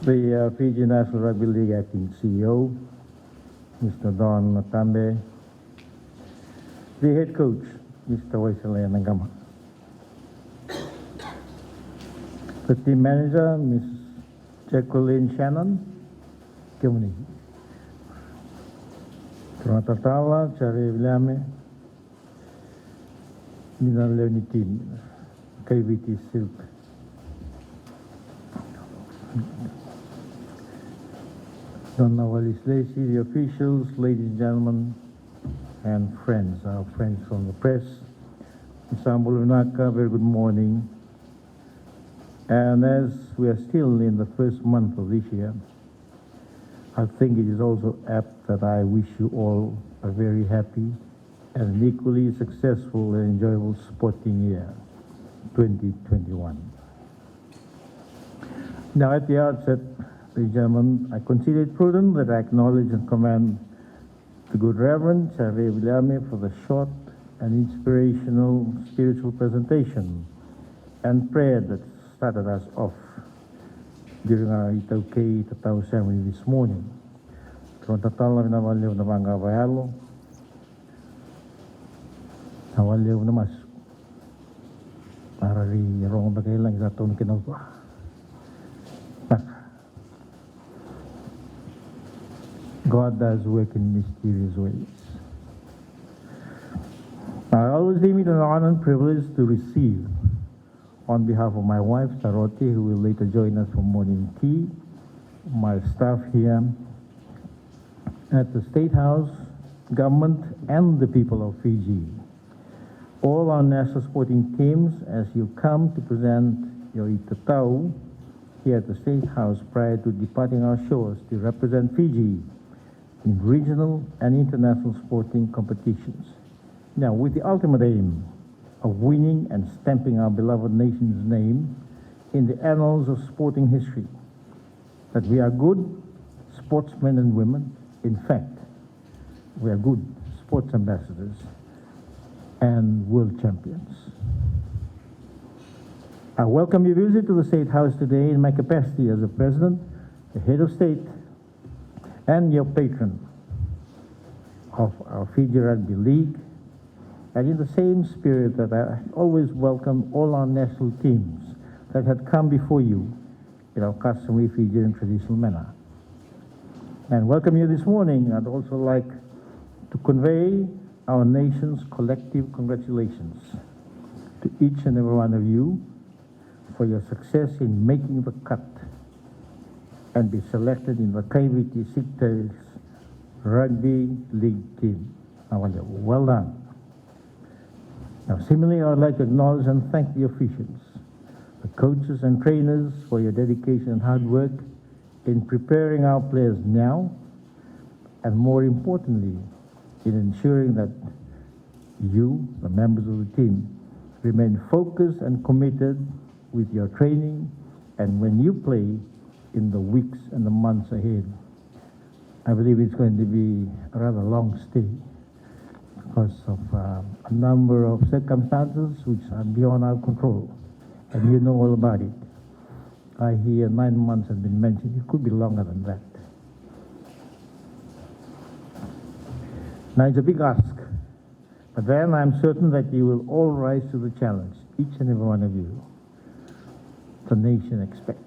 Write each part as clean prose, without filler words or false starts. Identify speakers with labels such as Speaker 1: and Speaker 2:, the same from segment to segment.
Speaker 1: The Fiji National Rugby League Acting CEO, Mr. Don Matambe, the head coach, Mr. Waisale Nangama, the team manager, Ms. Jacqueline Shannon, Kimuni, Ret'd, Chari Vilame, Mina Leoni team, Kaiviti, Silk. Donna Wallis Lacey, the officials, ladies and gentlemen, and friends, our friends from the press. Mr. Ambulunaka, very good morning. And as we are still in the first month of this year, I think it is also apt that I wish you all a very happy and an equally successful and enjoyable sporting year, 2021. Now at the outset, ladies and gentlemen, I consider it prudent that I acknowledge and commend the Good Reverend Chare Vilame for the short and inspirational spiritual presentation and prayer that started us off during our i-Tatau ceremony this morning. Konrote na valeu na manga vaialo, na valeu na mas. Para ri rong bagay lang sa taon kinagawa. God does work in mysterious ways. I always deem it an honor and privilege to receive, on behalf of my wife, Konrote, who will later join us for morning tea, my staff here at the State House, government, and the people of Fiji, all our national sporting teams, as you come to present your i-Tatau here at the State House prior to departing our shores to represent Fiji in regional and international sporting competitions. Now, with the ultimate aim of winning and stamping our beloved nation's name in the annals of sporting history, that we are good sportsmen and women. In fact, we are good sports ambassadors and world champions. I welcome your visit to the State House today in my capacity as the President, the head of state, and your patron of our Fiji Rugby League, and in the same spirit that I always welcome all our national teams that had come before you in our customary Fijian traditional manner. And welcome you this morning. I'd also like to convey our nation's collective congratulations to each and every one of you for your success in making the cut and be selected in the Kaiviti Silktail Rugby League team. Well done. Now, similarly, I would like to acknowledge and thank the officials, the coaches and trainers for your dedication and hard work in preparing our players now, and more importantly, in ensuring that you, the members of the team, remain focused and committed with your training and when you play in the weeks and the months ahead. I believe it's going to be a rather long stay because of a number of circumstances which are beyond our control, and you know all about it. I hear 9 months has been mentioned. It could be longer than that. Now it's a big ask, but then I'm certain that you will all rise to the challenge, each and every one of you. The nation expects.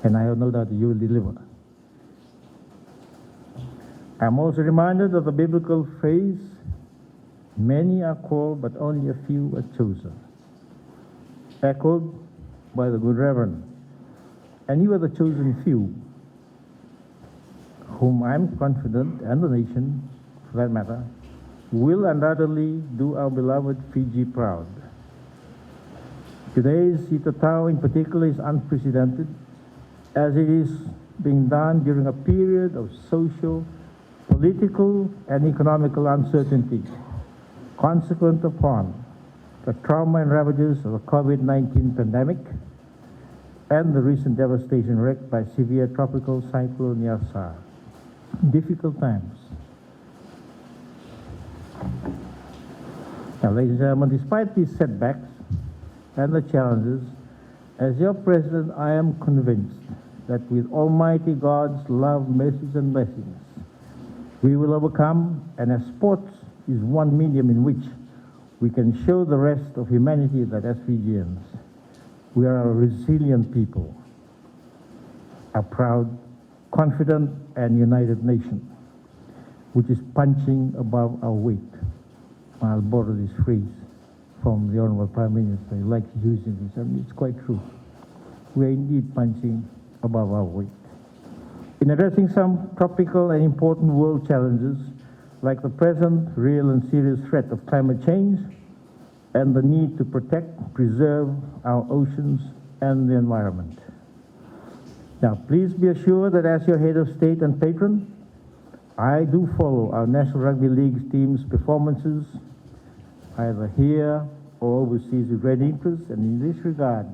Speaker 1: And I have no doubt that you will deliver. I'm also reminded of the biblical phrase, many are called, but only a few are chosen, echoed by the Good Reverend. And you are the chosen few, whom I'm confident, and the nation, for that matter, will undoubtedly do our beloved Fiji proud. Today's i-Tatau in particular is unprecedented, as it is being done during a period of social, political, and economical uncertainty, consequent upon the trauma and ravages of the COVID-19 pandemic and the recent devastation wreaked by severe tropical cyclone Yasa. Difficult times. Now, ladies and gentlemen, despite these setbacks and the challenges, as your president, I am convinced that with Almighty God's love, mercies, and blessings, we will overcome, and as sports is one medium in which we can show the rest of humanity that as Fijians, we are a resilient people, a proud, confident, and united nation, which is punching above our weight. I'll borrow this phrase from the Honorable Prime Minister. He likes using this, and it's quite true. We are indeed punching above our weight. In addressing some tropical and important world challenges, like the present real and serious threat of climate change and the need to protect, preserve our oceans and the environment. Now, please be assured that as your head of state and patron, I do follow our National Rugby League team's performances, either here or overseas with great interest, and in this regard,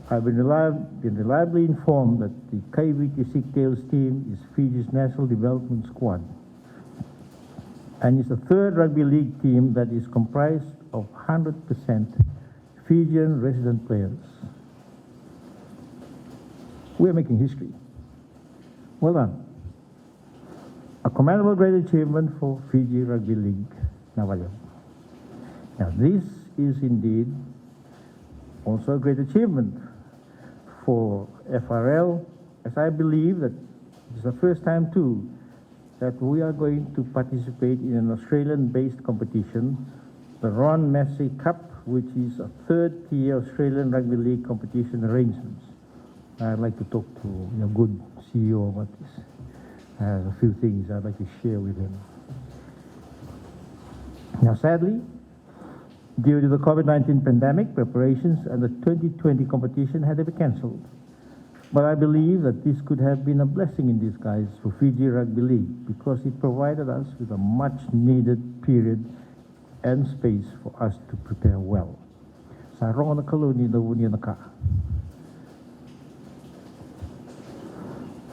Speaker 1: I've been reliably informed that the Kaiviti Silktail team is Fiji's national development squad, and is the third rugby league team that is comprised of 100% Fijian resident players. We are making history. Well done. A commendable great achievement for Fiji Rugby League. Now, this is indeed also a great achievement for FRL, as I believe that it's the first time too that we are going to participate in an Australian-based competition, the Ron Massey Cup, which is a third-tier Australian Rugby League competition arrangements. I'd like to talk to your good CEO about this. I have a few things I'd like to share with him. Now, sadly, due to the COVID-19 pandemic, preparations and the 2020 competition had to be cancelled. But I believe that this could have been a blessing in disguise for Fiji Rugby League because it provided us with a much-needed period and space for us to prepare well. Sarong na kaluni na wuni na ka.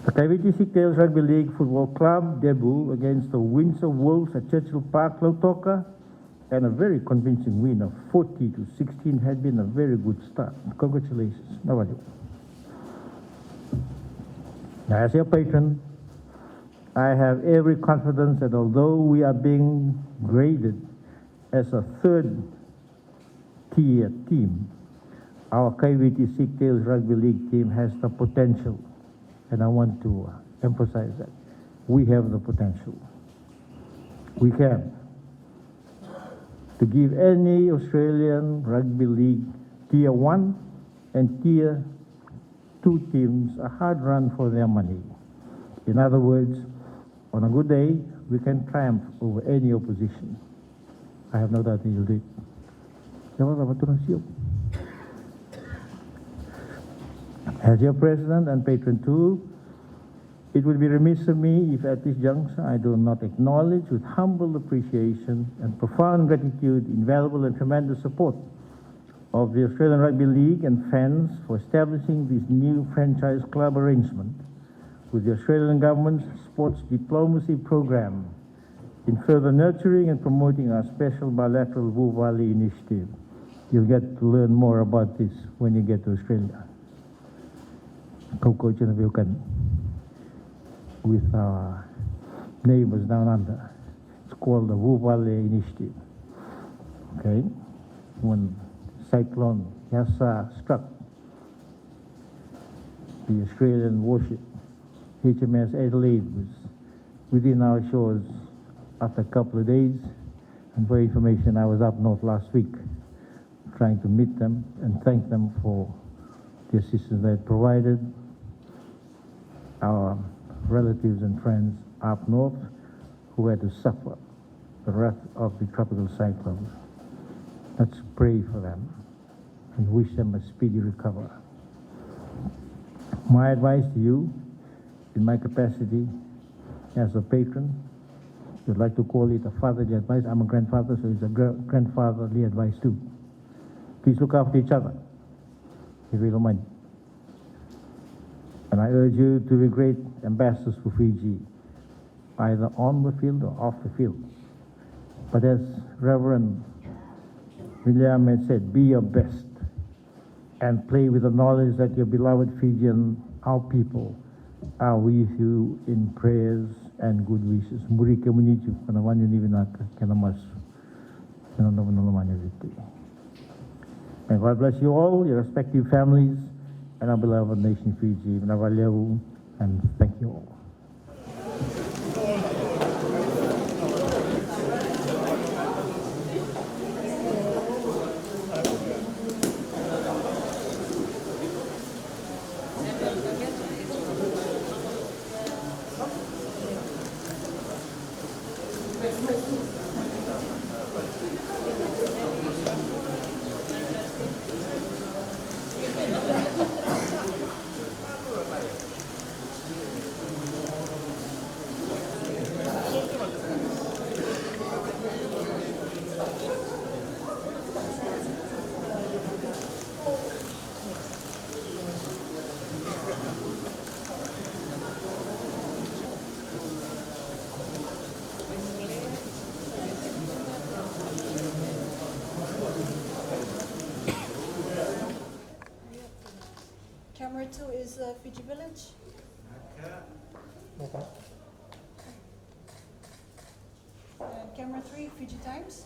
Speaker 1: The Kaiviti Silktail Rugby League Football Club debut against the Windsor Wolves at Churchill Park, Lautoka, and a very convincing win of 40-16 had been a very good start. Congratulations. Now, as your patron, I have every confidence that although we are being graded as a third-tier team, our Kaiviti Silktail Rugby League team has the potential, and I want to emphasize that. We have the potential. We can. To give any Australian Rugby League Tier 1 and Tier 2 teams a hard run for their money. In other words, on a good day, we can triumph over any opposition. I have no doubt that you'll do it. As your president and patron too, it would be remiss of me if at this juncture I do not acknowledge with humble appreciation and profound gratitude invaluable and tremendous support of the Australian Rugby League and fans for establishing this new franchise club arrangement with the Australian government's sports diplomacy program in further nurturing and promoting our special bilateral Vu Valley initiative. You'll get to learn more about this when you get to Australia. With our neighbors down under. It's called the Vu Valley Initiative. Okay? When Cyclone Yasa struck the Australian warship, HMS Adelaide was within our shores after a couple of days. And for information, I was up north last week trying to meet them and thank them for the assistance they had provided. Our relatives and friends up north who had to suffer the wrath of the tropical cyclone. Let's pray for them and wish them a speedy recovery. My advice to you, in my capacity as a patron, you'd like to call it a fatherly advice. I'm a grandfather, so it's a grandfatherly advice too. Please look after each other, if you don't mind. And I urge you to be great ambassadors for Fiji, either on the field or off the field. But as Reverend William had said, be your best and play with the knowledge that your beloved Fijian, our people, are with you in prayers and good wishes. Murike muniju, kana wanyu ni vinaka, kana masu, kana namanamanya viti. And God bless you all, your respective families, and our beloved nation Fiji. And thank you all.
Speaker 2: Camera 2 is Fiji Village. And camera 3, Fiji Times.